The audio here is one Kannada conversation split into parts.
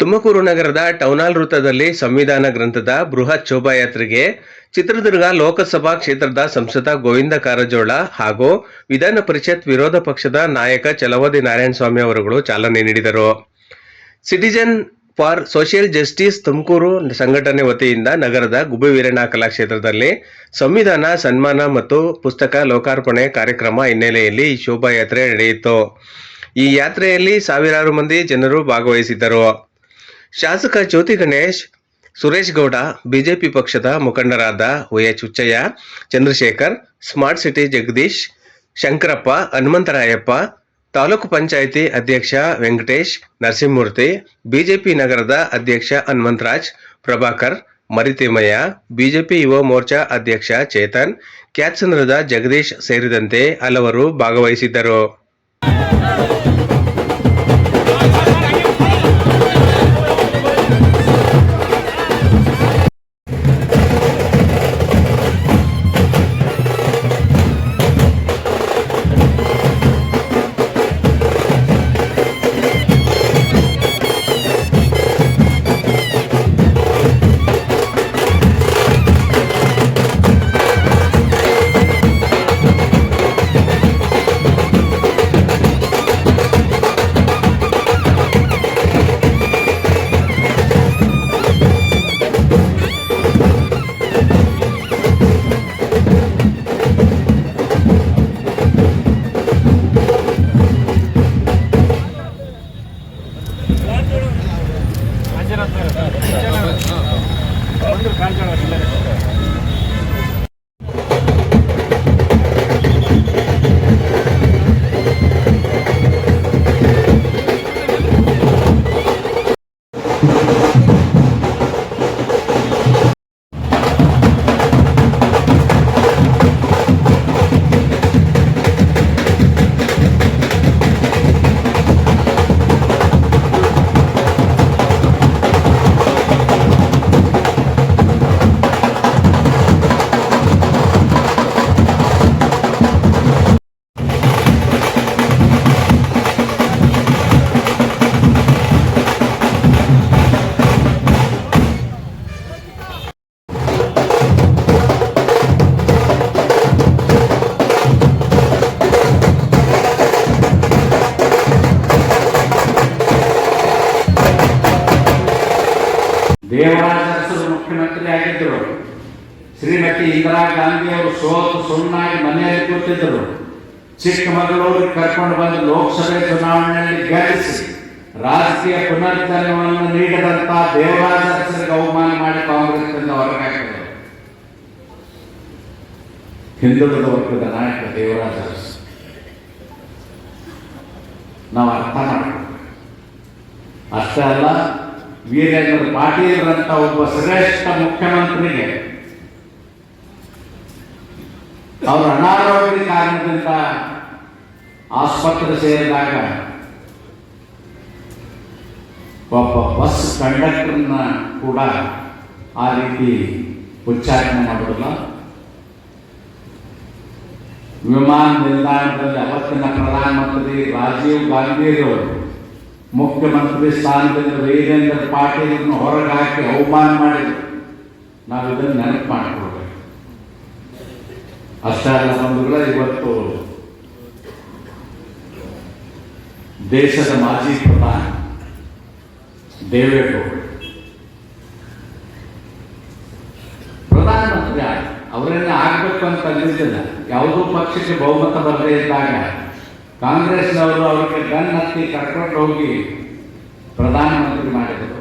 ತುಮಕೂರು ನಗರದ ಟೌನಾಲ್ ವೃತ್ತದಲ್ಲಿ ಸಂವಿಧಾನ ಗ್ರಂಥದ ಬೃಹತ್ ಶೋಭಾಯಾತ್ರೆಗೆ ಚಿತ್ರದುರ್ಗ ಲೋಕಸಭಾ ಕ್ಷೇತ್ರದ ಸಂಸದ ಗೋವಿಂದ ಕಾರಜೋಳ ಹಾಗೂ ವಿಧಾನ ಪರಿಷತ್ ವಿರೋಧ ಪಕ್ಷದ ನಾಯಕ ಛಲವಾದಿ ನಾರಾಯಣಸ್ವಾಮಿ ಅವರುಗಳು ಚಾಲನೆ ನೀಡಿದರು. Citizen for social justice Tumakuru ಸಂಘಟನೆ ವತಿಯಿಂದ ನಗರದ ಗುಬ್ಬಿ-ವೀರಣ್ಣ ಕಲಾಕ್ಷೇತ್ರದಲ್ಲಿ ಸಂವಿಧಾನ ಸನ್ಮಾನ ಮತ್ತು ಪುಸ್ತಕ ಲೋಕಾರ್ಪಣೆ ಕಾರ್ಯಕ್ರಮ ಹಿನ್ನೆಲೆಯಲ್ಲಿ ಈ ಶೋಭಾಯಾತ್ರೆ ನಡೆಯಿತು. ಈ ಯಾತ್ರೆಯಲ್ಲಿ ಸಾವಿರಾರು ಮಂದಿ ಜನರು ಭಾಗವಹಿಸಿದ್ದರು. ಶಾಸಕ ಜ್ಯೋತಿ ಗಣೇಶ್, ಸುರೇಶ್ ಗೌಡ, ಬಿಜೆಪಿ ಪಕ್ಷದ ಮುಖಂಡರಾದ OH Huchaiah, Chandrashekar, smart city Jagadish, Shankarappa, Hanumantharayappa, taluk panchayat ಅಧ್ಯಕ್ಷ ವೆಂಕಟೇಶ್, ನರಸಿಂಹಮೂರ್ತಿ, ಬಿಜೆಪಿ ನಗರದ ಅಧ್ಯಕ್ಷ ಹನುಮಂತರಾಜ್, ಪ್ರಭಾಕರ್, ಮರಿತಿಮ್ಮಯ್ಯ, ಬಿಜೆಪಿ ಯುವ ಮೋರ್ಚಾ ಅಧ್ಯಕ್ಷ ಚೇತನ್, ಕ್ಯಾತ್ಸಂದ್ರದ ಜಗದೀಶ್ ಸೇರಿದಂತೆ ಹಲವರು ಭಾಗವಹಿಸಿದ್ದರು. ದೇವರಾಜರು ಮುಖ್ಯಮಂತ್ರಿ ಆಗಿದ್ದರು. ಶ್ರೀಮತಿ ಇಂದಿರಾ ಗಾಂಧಿ ಅವರು ಸೋತು ಸುಣ್ಣಾಗಿ ಮನೆಯಲ್ಲಿ ಕೂತಿದ್ದರು. ಚಿಕ್ಕಮಗಳೂರಿಗೆ ಕರ್ಕೊಂಡು ಬಂದು ಲೋಕಸಭೆ ಚುನಾವಣೆಯಲ್ಲಿ ಗೆಲ್ಲಿಸಿ ರಾಜಕೀಯ ಪುನರ್ಜನ್ಮವನ್ನು ನೀಡಿದಂತಹ ದೇವರಾಜರಿಗೆ ಅವಮಾನ ಮಾಡಿ ಕಾಂಗ್ರೆಸ್ನಿಂದ ಹೊರಗಾಕಿದರು. ಹಿಂದುಳಿದ ವರ್ಗದ ನಾಯಕ ದೇವರಾಜ ನಾವು ಅರ್ಥ ಮಾಡಬೇಕು. ಅಷ್ಟೇ ಅಲ್ಲ, ವೀರೇಂದ್ರ ಪಾಟೀಲ್ರಂತ ಒಬ್ಬ ಶ್ರೇಷ್ಠ ಮುಖ್ಯಮಂತ್ರಿಗೆ ಅವರು ಅನಾರೋಗ್ಯ ಕಾರಣದಿಂದ ಆಸ್ಪತ್ರೆ ಸೇರಿದಾಗ ಒಬ್ಬ ಬಸ್ ಕಂಡಕ್ಟರ್ನ ಕೂಡ ಆ ರೀತಿ ಉಚ್ಚಾರಣೆ ಮಾಡೋದಿಲ್ಲ. ವಿಮಾನ ನಿಲ್ದಾಣದಲ್ಲಿ ಅವತ್ತಿನ ಪ್ರಧಾನಮಂತ್ರಿ ರಾಜೀವ್ ಗಾಂಧಿಯವರು ಮುಖ್ಯಮಂತ್ರಿ ಸ್ಥಾನದಿಂದ ವೀರೇಂದ್ರ ಪಾಟೀಲ್ರನ್ನು ಹೊರಗೆ ಹಾಕಿ ಅವಮಾನ ಮಾಡಿದರು. ನಾವು ಇದನ್ನು ನೆನಪು ಮಾಡಿಕೊಳ್ಬೇಕು. ಅಷ್ಟೇ ಅಲ್ಲ ಬಂಧುಗಳೇ, ಇವತ್ತು ದೇಶದ ಮಾಜಿ ಪ್ರಧಾನಿ ದೇವೇಗೌಡ ಪ್ರಧಾನಮಂತ್ರಿ ಅವರನ್ನೇ ಆಗಬೇಕು ಅಂತ ಅಂದಿದ್ದಿಲ್ಲ. ಯಾವುದೋ ಪಕ್ಷಕ್ಕೆ ಬಹುಮತ ಬರದೇ ಇದ್ದಾಗ ಕಾಂಗ್ರೆಸ್ನವರು ಅವರಿಗೆ ಗನ್ ಹತ್ತಿ ಕರ್ಕೊಂಡು ಹೋಗಿ ಪ್ರಧಾನಮಂತ್ರಿ ಮಾಡಿದರು.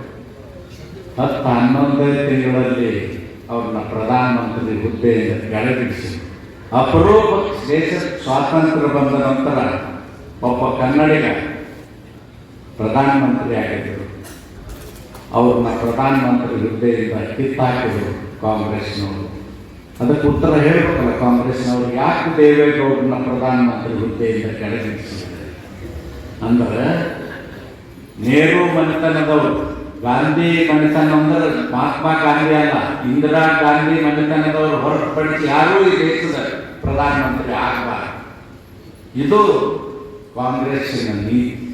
10-11 ತಿಂಗಳಲ್ಲಿ ಅವ್ರನ್ನ ಪ್ರಧಾನಮಂತ್ರಿ ಹುದ್ದೆಯಿಂದ ಕೆಳಗಿಳಿಸಿ ಅಪರೂಪ ದೇಶದ ಸ್ವಾತಂತ್ರ್ಯ ಬಂದ ನಂತರ ಒಬ್ಬ ಕನ್ನಡಿಗ ಪ್ರಧಾನಮಂತ್ರಿ ಆಗಿದ್ದರು. ಅವ್ರನ್ನ ಪ್ರಧಾನಮಂತ್ರಿ ಹುದ್ದೆಯಿಂದ ಕಿತ್ತಾಕಿದರು ಕಾಂಗ್ರೆಸ್ನವರು. ಅದಕ್ಕೆ ಉತ್ತರ ಹೇಳಬೇಕಲ್ಲ ಕಾಂಗ್ರೆಸ್ನವರು, ಯಾಕೆ ದೇವೇಗೌಡರನ್ನ ಪ್ರಧಾನಮಂತ್ರಿ ಹುದ್ದೆಯಿಂದ ಕೆಳಗಿಳಿಸಿದ್ದಾರೆ ಅಂದರೆ, ನೆಹರು ಮನೆತನದವರು, ಗಾಂಧಿ ಮನೆತನ ಅಂದರೆ ಮಹಾತ್ಮ ಗಾಂಧಿ ಅಲ್ಲ, ಇಂದಿರಾ ಗಾಂಧಿ ಮನೆತನದವರು ಹೊರತುಪಡಿಸಿ ಯಾರೂ ಈ ದೇಶದ ಪ್ರಧಾನಮಂತ್ರಿ ಆಗಬಾರದು. ಇದು ಕಾಂಗ್ರೆಸ್ಸಿನ ನೀತಿ.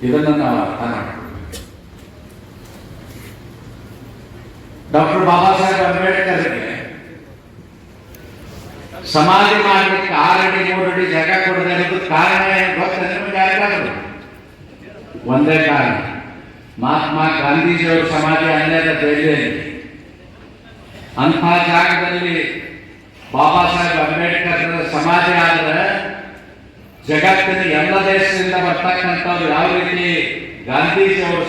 ಇದನ್ನು ನಾವು ಅರ್ಥ ಮಾಡ್ತೀವಿ. ಡಾಕ್ಟರ್ ಬಾಬಾ ಸಾಹೇಬ್ ಅಂಬೇಡ್ಕರ್ಗೆ ಸಮಾಧಿ ಮಾಡಲಿಕ್ಕೆ 6 ಅಡಿ 3 ಅಡಿ ಜಾಗ ಕೊಡದೇ ಇರೋದು ಕಾರಣ ಏನು ಗೊತ್ತಾ ನಿಮ್ಗೆ ಯಾರಿಗಾದ್ರು? ಒಂದೇ ಕಾರಣ, ಮಹಾತ್ಮ ಗಾಂಧೀಜಿಯವರ ಸಮಾಧಿ ಅನ್ಯದ ದೆಹಲಿಯಲ್ಲಿ. ಅಂಥ ಜಾಗದಲ್ಲಿ ಬಾಬಾ ಸಾಹೇಬ್ ಅಂಬೇಡ್ಕರ್ ಸಮಾಧಿ ಆದ್ರೆ ಜಗತ್ತಿನ ಎಲ್ಲ ದೇಶದಿಂದ ಬರ್ತಕ್ಕಂಥವ್ರು ಯಾವ ರೀತಿ ಗಾಂಧೀಜಿಯವರು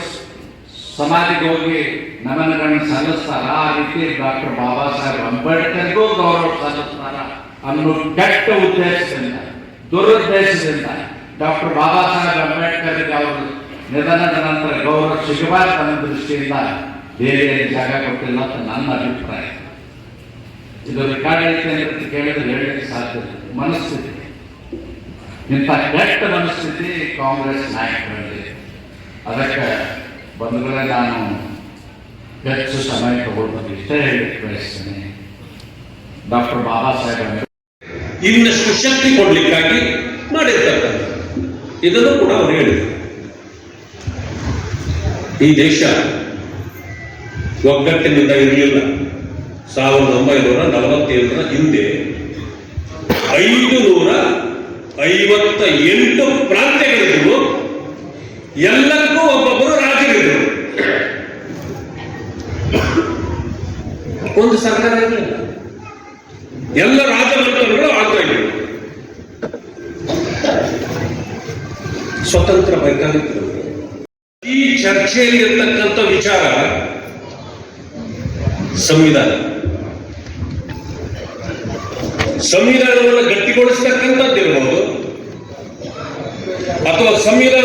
ಸಮಾಧಿಗೆ ಹೋಗಿ ನಮನಗಳನ್ನು ಸಲ್ಲಿಸ್ತಾರ, ಆ ರೀತಿ ಡಾಕ್ಟರ್ ಬಾಬಾ ಸಾಹೇಬ್ ಅಂಬೇಡ್ಕರ್ಗೂ ಗೌರವ ಸಲ್ಲಿಸ್ತಾರ ಅನ್ನೋ ಕೆಟ್ಟ ಉದ್ದೇಶದಿಂದ, ದುರುದ್ದೇಶದಿಂದ ಡಾಕ್ಟರ್ ಬಾಬಾ ಸಾಹೇಬ್ ಅಂಬೇಡ್ಕರ್ಗೆ ಅವರು ನಿಧನದ ನಂತರ ಗೌರವ ಸಿಗಬಾರ್ದು ಅನ್ನೋ ದೃಷ್ಟಿಯಿಂದ ಬೇರೆ ಜಾಗ ಕೊಟ್ಟಿಲ್ಲ ಅಂತ ನನ್ನ ಅಭಿಪ್ರಾಯ. ಇದು ರೆಕಾರ್ಡ್ ಐತೆ ಅಂತ ಕೇಳಿದ್ರೆ ಹೇಳಲಿಕ್ಕೆ ಸಾಧ್ಯ ಇಲ್ಲ. ಮನಸ್ಥಿತಿ, ಇಂಥ ಕೆಟ್ಟ ಮನಸ್ಥಿತಿ ಕಾಂಗ್ರೆಸ್ ನಾಯಕರಲ್ಲಿ. ಅದಕ್ಕೆ ಬಂಧುಗಳೇ, ನಾನು ಹೆಚ್ಚು ಸಮಯ ತಗೊಳ್ಬೋದು ಇಷ್ಟೇ ಹೇಳಲಿಕ್ಕೆ ಬಯಸ್ತೇನೆ. ಡಾಕ್ಟರ್ ಬಾಬಾ ಸಾಹೇಬ್ ಅಂಬೇಡ್ಕರ್ ಇನ್ನಷ್ಟು ಶಕ್ತಿ ಕೊಡ್ಲಿಕ್ಕಾಗಿ ಮಾಡಿರ್ತಕ್ಕಂಥ ಇದನ್ನು ಕೂಡ ಅವರು ಹೇಳಿದರು. ಈ ದೇಶ ಒಗ್ಗಟ್ಟಿನಿಂದ ಇರಲಿಲ್ಲ. 1947ರ ಹಿಂದೆ 558 ಪ್ರಾಂತ್ಯಗಳಿದ್ದವು. ಎಲ್ಲಕ್ಕೂ ಒಬ್ಬೊಬ್ಬರು ರಾಜರಿದ್ದರು. ಒಂದು ಸರ್ಕಾರ ಇರಲಿಲ್ಲ. ಎಲ್ಲ ರಾಜಮಂತ್ರಿಗಳು ಆಗ್ತಾ ಇದ್ರು. ಸ್ವತಂತ್ರ ವೈಜ್ಞಾನಿಕರು. ಈ ಚರ್ಚೆಯಲ್ಲಿ ಇರ್ತಕ್ಕಂಥ ವಿಚಾರ ಸಂವಿಧಾನವನ್ನು ಗಟ್ಟಿಗೊಳಿಸ್ತಕ್ಕಂಥದ್ದಿರಬಹುದು, ಅಥವಾ ಸಂವಿಧಾನ